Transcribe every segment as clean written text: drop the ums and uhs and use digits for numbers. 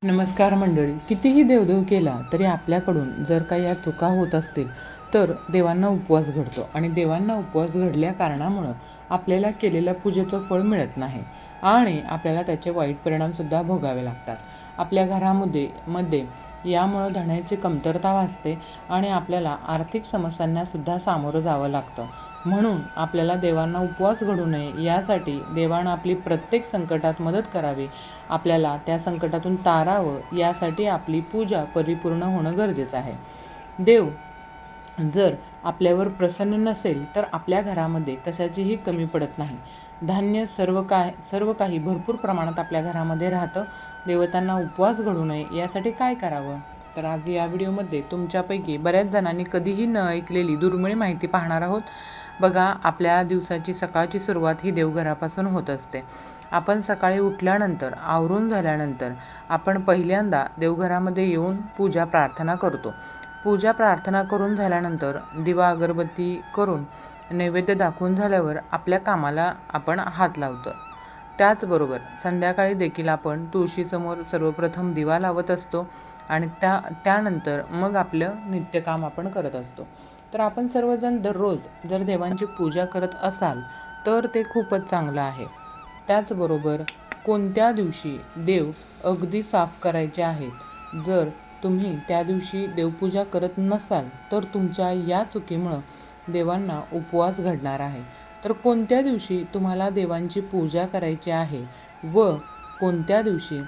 नमस्कार मंडळी. कितीही देवदेव केला तरी आपल्याकडून जर काही या चुका होत असतील तर देवांना उपवास घडतो आणि देवांना उपवास घडल्या कारणामुळं आपल्याला केलेल्या पूजेचं फळ मिळत नाही आणि आपल्याला त्याचे वाईट परिणामसुद्धा भोगावे लागतात. आपल्या घरामध्ये यामुळं धनाची कमतरता भासते आणि आपल्याला आर्थिक समस्यांनासुद्धा सामोरं जावं लागतं. म्हणून आपल्याला देवांना उपवास घडू नये यासाठी देवानं आपली प्रत्येक संकटात मदत करावी, आपल्याला त्या संकटातून तारावं यासाठी आपली पूजा परिपूर्ण होणं गरजेचं आहे. देव जर आपल्यावर प्रसन्न नसेल तर आपल्या घरामध्ये कशाचीही कमी पडत नाही. धान्य सर्व काही भरपूर प्रमाणात आपल्या घरामध्ये राहतं. देवतांना उपवास घडू नये यासाठी काय करावं? तर आज या व्हिडिओमध्ये तुमच्यापैकी बऱ्याच जणांनी कधीही न ऐकलेली दुर्मिळ माहिती पाहणार आहोत. बघा, आपल्या दिवसाची सकाळची सुरुवात ही देवघरापासून होत असते. आपण सकाळी उठल्यानंतर आवरून झाल्यानंतर आपण पहिल्यांदा देवघरामध्ये येऊन पूजा प्रार्थना करतो. पूजा प्रार्थना करून झाल्यानंतर दिवा अगरबत्ती करून नैवेद्य दाखवून झाल्यावर आपल्या कामाला आपण हात लावतो. त्याचबरोबर संध्याकाळी देखील आपण तुळशीसमोर सर्वप्रथम दिवा लावत असतो आणि त्यानंतर मग आपलं नित्यकाम आपण करत असतो. तर आपण सर्वजण दररोज जर देवांची पूजा करत असाल तर ते खूपच चांगलं आहे. त्याचबरोबर कोणत्या दिवशी देव अगदी साफ करायचे आहेत, जर तुम्ही त्या दिवशी देवपूजा करत नसाल तर तुमच्या या चुकीमुळं देवांना उपवास घडणार आहे. तर कोणत्या दिवशी तुम्हाला देवांची पूजा करायची आहे व कोणत्या दिवशी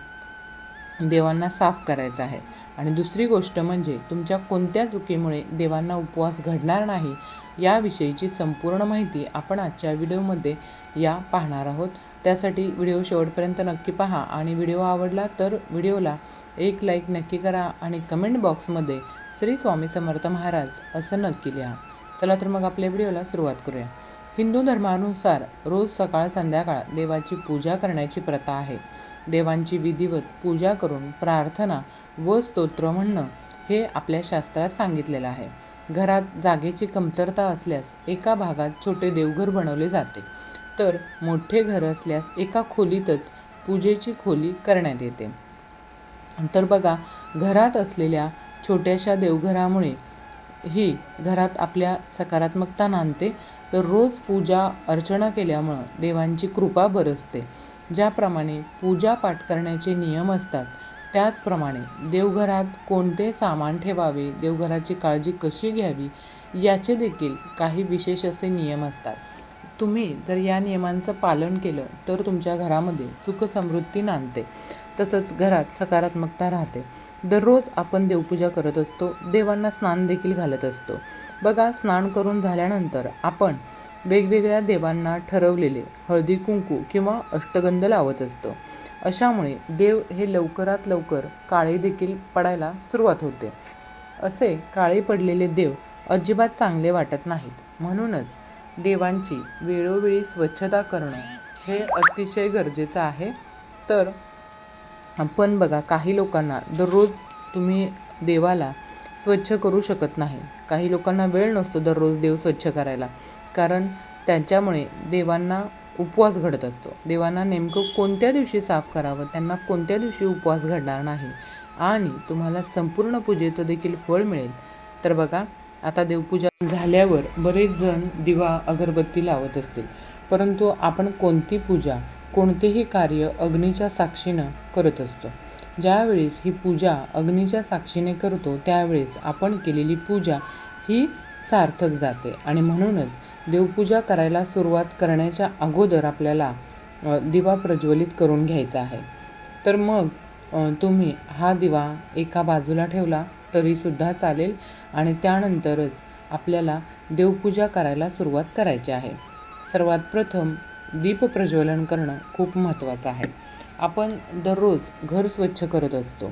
देवांना साफ करायचं आहे आणि दुसरी गोष्ट म्हणजे तुमच्या कोणत्या चुकीमुळे देवांना उपवास घडणार नाही याविषयीची संपूर्ण माहिती आपण आजच्या व्हिडिओमध्ये पाहणार आहोत. त्यासाठी व्हिडिओ शेवटपर्यंत नक्की पहा आणि व्हिडिओ आवडला तर व्हिडिओला एक लाईक नक्की करा आणि कमेंट बॉक्समध्ये श्री स्वामी समर्थ महाराज असं नक्की लिहा. चला तर मग आपल्या व्हिडिओला सुरुवात करूया. हिंदू धर्मानुसार रोज सकाळ संध्याकाळ देवाची पूजा करण्याची प्रथा आहे. देवांची विधिवत पूजा करून प्रार्थना व स्तोत्र म्हणणं हे आपल्या शास्त्रात सांगितलेलं आहे. घरात जागेची कमतरता असल्यास एका भागात छोटे देवघर बनवले जाते, तर मोठे घर असल्यास एका खोलीतच पूजेची खोली करण्यात येते. तर बघा, घरात असलेल्या छोट्याशा देवघरामुळे ही घरात आपल्या सकारात्मकता नांदते. तर रोज पूजा अर्चना केल्यामुळं देवांची कृपा बरसते. ज्याप्रमाणे पूजा पाठ करण्याचे नियम असतात त्याचप्रमाणे देवघरात कोणते सामान ठेवावे, देवघराची काळजी कशी घ्यावी याचे देखील काही विशेष असे नियम असतात. तुम्ही जर या नियमांचं पालन केलं तर तुमच्या घरामध्ये सुख समृद्धी नांदते, तसंच घरात सकारात्मकता राहते. दररोज आपण देवपूजा करत असतो, देवांना स्नान देखील घालत असतो. बघा, स्नान करून झाल्यानंतर आपण वेगवेगळ्या देवांना ठरवलेले हळदी कुंकू किंवा अष्टगंध लावत असतो. अशामुळे देव हे लवकरात लवकर काळे देखील पडायला सुरुवात होते. असे काळे पडलेले देव अजिबात चांगले वाटत नाहीत. म्हणूनच देवांची वेळोवेळी स्वच्छता करणं हे अतिशय गरजेचं आहे. तर आपण बघा, काही लोकांना दररोज तुम्ही देवाला स्वच्छ करू शकत नाही. काही लोकांना वेळ नसतो दररोज देव स्वच्छ करायला, कारण त्यांच्यामुळे देवांना उपवास घडत असतो. देवांना नेमकं कोणत्या दिवशी साफ करावं, त्यांना कोणत्या दिवशी उपवास घडणार नाही आणि तुम्हाला संपूर्ण पूजेचं देखील फळ मिळेल. तर बघा, आता देवपूजा झाल्यावर बरेच जण दिवा अगरबत्ती लावत असतील, परंतु आपण कोणती पूजा कोणतेही कार्य अग्नीच्या साक्षीनं करत असतो. ज्यावेळेस ही पूजा अग्नीच्या साक्षीने करतो त्यावेळेस आपण केलेली पूजा ही सार्थक जाते आणि म्हणूनच देवपूजा करायला सुरुवात करण्याच्या अगोदर आपल्याला दिवा प्रज्वलित करून घ्यायचा आहे. तर मग तुम्ही हा दिवा एका बाजूला ठेवला तरीसुद्धा चालेल आणि त्यानंतरच आपल्याला देवपूजा करायला सुरुवात करायची आहे. सर्वात प्रथम दीप प्रज्वलन करणं खूप महत्त्वाचं आहे. आपण दररोज घर स्वच्छ करत असतो,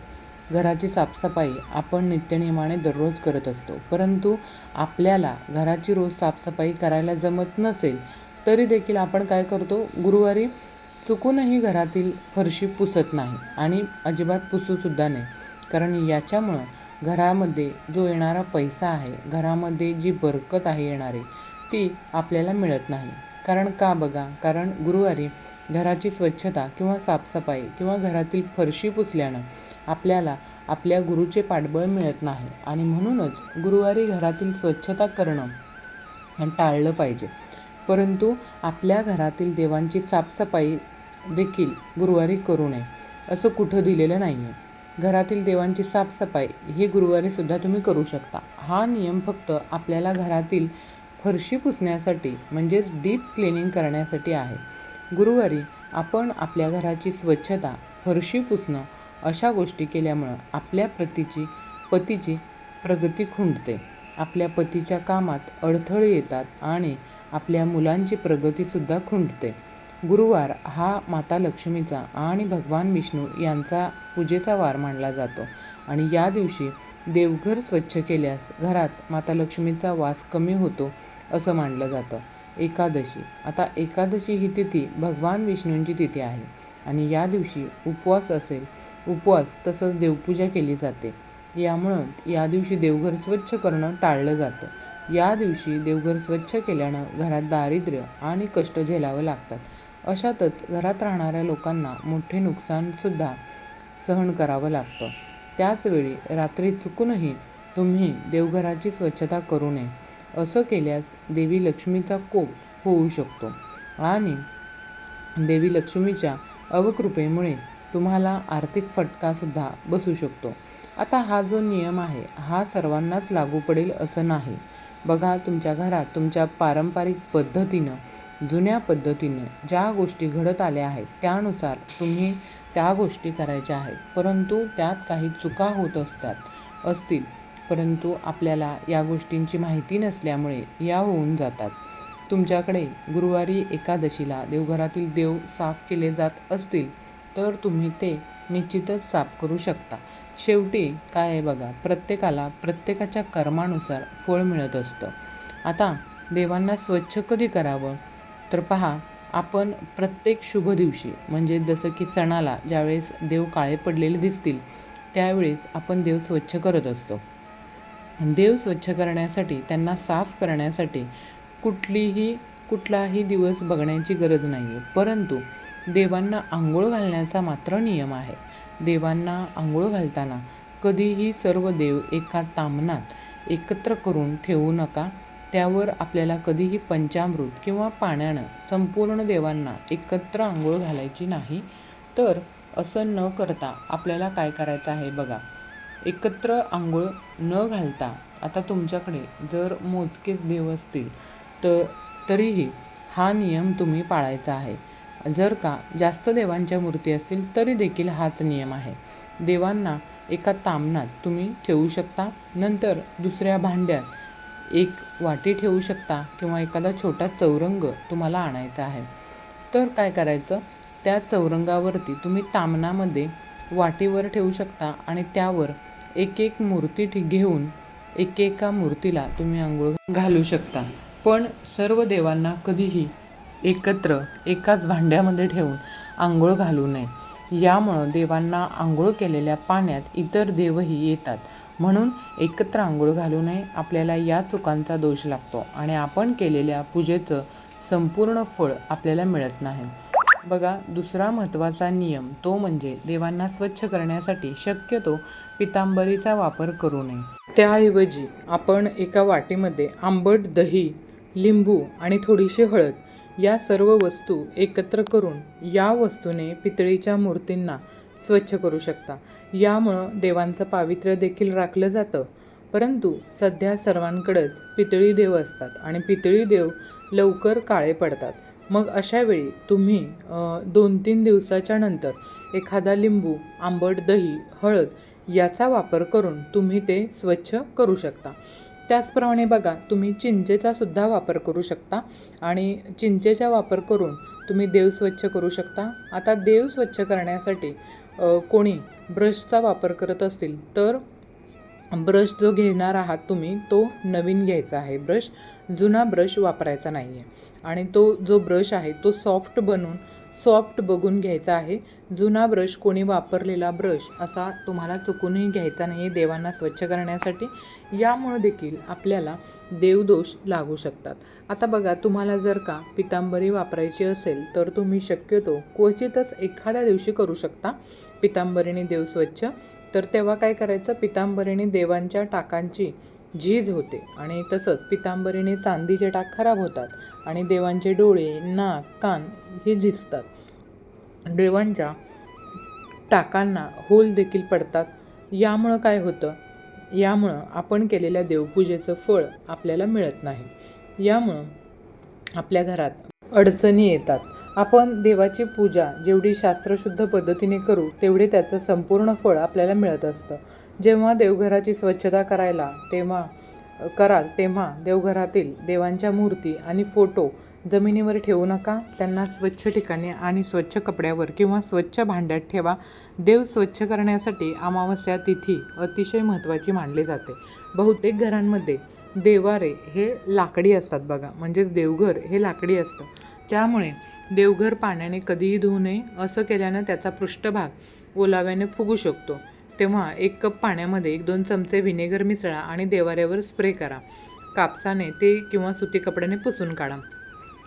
घराची साफसफाई आपण नित्यनियमाने दररोज करत असतो, परंतु आपल्याला घराची रोज साफसफाई करायला जमत नसेल तरी देखील आपण काय करतो, गुरुवारी चुकूनही घरातील फरशी पुसत नाही आणि अजिबात पुसूसुद्धा नाही. कारण याच्यामुळं घरामध्ये जो येणारा पैसा आहे, घरामध्ये जी बरकत आहे येणारी, ती आपल्याला मिळत नाही. कारण का बघा, कारण गुरुवारी घराची स्वच्छता किंवा साफसफाई किंवा घरातील फरशी पुसल्यानं आपल्याला आपल्या गुरुचे पाठबळ मिळत नाही आणि म्हणूनच गुरुवारी घरातील स्वच्छता करणं टाळलं पाहिजे. परंतु आपल्या घरातील देवांची साफसफाई देखील गुरुवारी करू नये असं कुठं दिलेलं नाही आहे. घरातील देवांची साफसफाई ही गुरुवारीसुद्धा तुम्ही करू शकता. हा नियम फक्त आपल्याला घरातील फरशी पुसण्यासाठी म्हणजेच डीप क्लिनिंग करण्यासाठी आहे. गुरुवारी आपण आपल्या घराची स्वच्छता, फरशी पुसणं अशा गोष्टी केल्यामुळं आपल्या पतीची प्रगती खुंटते. आपल्या पतीच्या कामात अडथळे येतात आणि आपल्या मुलांची प्रगतीसुद्धा खुंटते. गुरुवार हा माता लक्ष्मीचा आणि भगवान विष्णू यांचा पूजेचा वार मानला जातो आणि या दिवशी देवघर स्वच्छ केल्यास घरात माता लक्ष्मीचा वास कमी होतो असं मानलं जातं. एकादशी. आता एकादशी ही तिथी भगवान विष्णूंची तिथी आहे आणि या दिवशी उपवास तसंच देवपूजा केली जाते. यामुळं या दिवशी देवघर स्वच्छ करणं टाळलं जातं. या दिवशी देवघर स्वच्छ केल्यानं घरात दारिद्र्य आणि कष्ट झेलावं लागतात. अशातच घरात राहणाऱ्या लोकांना मोठे नुकसानसुद्धा सहन करावं लागतं. त्याचवेळी रात्री चुकूनही तुम्ही देवघराची स्वच्छता करू नये. असं केल्यास देवी लक्ष्मीचा कोप होऊ शकतो आणि देवी लक्ष्मीच्या अवकृपेमुळे तुम्हाला आर्थिक फटकासुद्धा बसू शकतो. आता हा जो नियम आहे हा सर्वांनाच लागू पडेल असं नाही. बघा, तुमच्या घरात तुमच्या पारंपरिक पद्धतीनं, जुन्या पद्धतीने ज्या गोष्टी घडत आल्या आहेत त्यानुसार तुम्ही त्या गोष्टी करायच्या आहेत. परंतु त्यात काही चुका होत असतील, परंतु आपल्याला या गोष्टींची माहिती नसल्यामुळे या होऊन जातात. तुमच्याकडे गुरुवारी एकादशीला देवघरातील देव साफ केले जात असतील तर तुम्ही ते निश्चितच साफ करू शकता. शेवटी काय आहे बघा, प्रत्येकाला प्रत्येकाच्या कर्मानुसार फळ मिळत असतं. आता देवांना स्वच्छ कधी करावं तर पहा, आपण प्रत्येक शुभ दिवशी म्हणजे जसं की सणाला ज्यावेळेस देव काळे पडलेले दिसतील त्यावेळेस आपण देव स्वच्छ करत असतो. देव स्वच्छ करण्यासाठी, त्यांना साफ करण्यासाठी कुठलाही दिवस बघण्याची गरज नाही आहे. परंतु देवांना आंघोळ घालण्याचा मात्र नियम आहे. देवांना आंघोळ घालताना कधीही सर्व देव एका ताम्हणात एकत्र करून ठेवू नका. त्यावर आपल्याला कधीही पंचामृत किंवा पाण्यानं संपूर्ण देवांना एकत्र आंघोळ घालायची नाही. तर असं न करता आपल्याला काय करायचं आहे बघा, एकत्र आंघोळ न घालता, आता तुमच्याकडे जर मोजकेच देव असतील तरीही हा नियम तुम्ही पाळायचा आहे. जर का जास्त देवांच्या मूर्ती असतील तरी देखील हाच नियम आहे. देवांना एका ताम्हणात तुम्ही ठेवू शकता. नंतर दुसऱ्या भांड्यात एक वाटी ठेवू शकता किंवा एखादा छोटा चौरंग तुम्हाला आणायचा आहे. तर काय करायचं, त्या चौरंगावरती तुम्ही ताम्हणामध्ये वाटीवर ठेवू शकता आणि त्यावर एक मूर्ती घेऊन एकेका मूर्तीला तुम्ही आंघोळ घालू शकता. पण सर्व देवांना कधीही एकत्र एकाच भांड्यामध्ये ठेवून आंघोळ घालू नये. यामुळं देवांना आंघोळ केलेल्या पाण्यात इतर देवही येतात, म्हणून एकत्र आंघोळ घालू नये. आपल्याला या चुकांचा दोष लागतो आणि आपण केलेल्या पूजेचं संपूर्ण फळ आपल्याला मिळत नाही. बघा, दुसरा महत्त्वाचा नियम तो म्हणजे देवांना स्वच्छ करण्यासाठी शक्यतो पितांबरीचा वापर करू नये. त्याऐवजी आपण एका वाटीमध्ये आंबट दही, लिंबू आणि थोडीशी हळद या सर्व वस्तू एकत्र करून या वस्तूने पितळीच्या मूर्तींना स्वच्छ करू शकता. यामुळं देवांचं पावित्र्य देखील राखलं जातं. परंतु सध्या सर्वांकडेच पितळी देव असतात आणि पितळी देव लवकर काळे पडतात. मग अशावेळी तुम्ही 2-3 दिवसाच्या नंतर एखादा लिंबू, आंबट दही, हळद याचा वापर करून तुम्ही ते स्वच्छ करू शकता. त्याचप्रमाणे बघा, तुम्ही चिंचेचा सुद्धा वापर करू शकता आणि चिंचेचा वापर करून तुम्ही देव स्वच्छ करू शकता. आता देव स्वच्छ करण्यासाठी कोणी ब्रशचा वापर करत असतील तर ब्रश जो घेणार आहात तुम्ही तो नवीन घ्यायचा आहे. जुना ब्रश वापरायचा नाही आहे आणि तो जो ब्रश आहे तो सॉफ्ट बघून घ्यायचा आहे. जुना ब्रश, कोणी वापरलेला ब्रश असा तुम्हाला चुकूनही घ्यायचा नाही देवांना स्वच्छ करण्यासाठी. यामुळे देखील आपल्याला देवदोष लागू शकतात. आता बघा, तुम्हाला जर का पितांबरी वापरायची असेल तर तुम्ही शक्यतो क्वचितच एखाद्या दिवशी करू शकता पितांबरीने देव स्वच्छ. तर तेव्हा काय करायचं, पितांबरीने देवांच्या टाकांची झीज होते आणि तसंच पितांबरीने चांदीचे टाक खराब होतात आणि देवांचे डोळे, नाक, कान हे झिजतात. देवांच्या टाकांना होल देखील पडतात. यामुळं काय होतं, यामुळं आपण केलेल्या देवपूजेचं फळ आपल्याला मिळत नाही. यामुळं आपल्या घरात अडचणी येतात. आपण देवाची पूजा जेवढी शास्त्रशुद्ध पद्धतीने करू तेवढे त्याचं संपूर्ण फळ आपल्याला मिळत असतं. जेव्हा देवघराची स्वच्छता कराल तेव्हा देवघरातील देवांच्या मूर्ती आणि फोटो जमिनीवर ठेवू नका. त्यांना स्वच्छ ठिकाणी आणि स्वच्छ कपड्यावर किंवा स्वच्छ भांड्यात ठेवा. देव स्वच्छ करण्यासाठी अमावस्या तिथी अतिशय महत्त्वाची मानली जाते. बहुतेक घरांमध्ये देवारे हे लाकडी असतात बघा, म्हणजेच देवघर हे लाकडी असतं. त्यामुळे देवघर पाण्याने कधीही धुवू नये. असं केल्यानं त्याचा पृष्ठभाग ओलाव्याने फुगू शकतो. तेव्हा 1 कप पाण्यामध्ये 1-2 चमचे व्हिनेगर मिसळा आणि देवाऱ्यावर स्प्रे करा. कापसाने ते किंवा सुती कपड्याने पुसून काढा.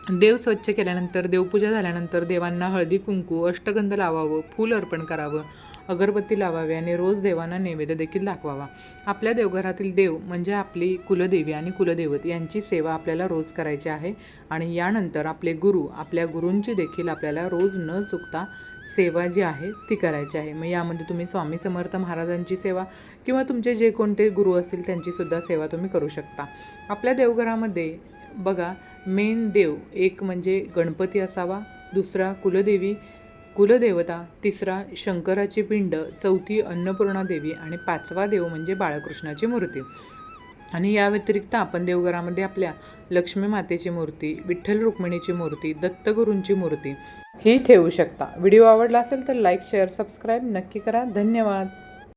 देव स्वच्छ केल्यानंतर, देवपूजा झाल्यानंतर देवांना हळदी कुंकू, अष्टगंध लावावं, फूल अर्पण करावं, अगरबत्ती लावावी आणि रोज देवांना नैवेद्य देखील दाखवावा. आपल्या देवघरातील देव म्हणजे आपली कुलदेवी आणि कुलदैवत यांची सेवा आपल्याला रोज करायची आहे आणि यानंतर आपले गुरु, आपल्या गुरूंची देखील आपल्याला रोज न चुकता सेवा जी आहे ती करायची आहे. मग यामध्ये तुम्ही स्वामी समर्थ महाराजांची सेवा किंवा तुमचे जे कोणते गुरु असतील त्यांचीसुद्धा सेवा तुम्ही करू शकता. आपल्या देवघरामध्ये बघा, मेन देव एक म्हणजे गणपती असावा, दुसरा कुलदेवता, तिसरा शंकराची पिंड, चौथी अन्नपूर्णा देवी आणि 5वा देव म्हणजे बाळकृष्णाची मूर्ती. आणि या व्यतिरिक्त आपण देवघरामध्ये आपल्या लक्ष्मी मातेची मूर्ती, विठ्ठल रुक्मिणीची मूर्ती, दत्तगुरूंची मूर्ती ही ठेवू शकता. व्हिडिओ आवडला असेल तर लाईक, शेअर, सबस्क्राईब नक्की करा. धन्यवाद.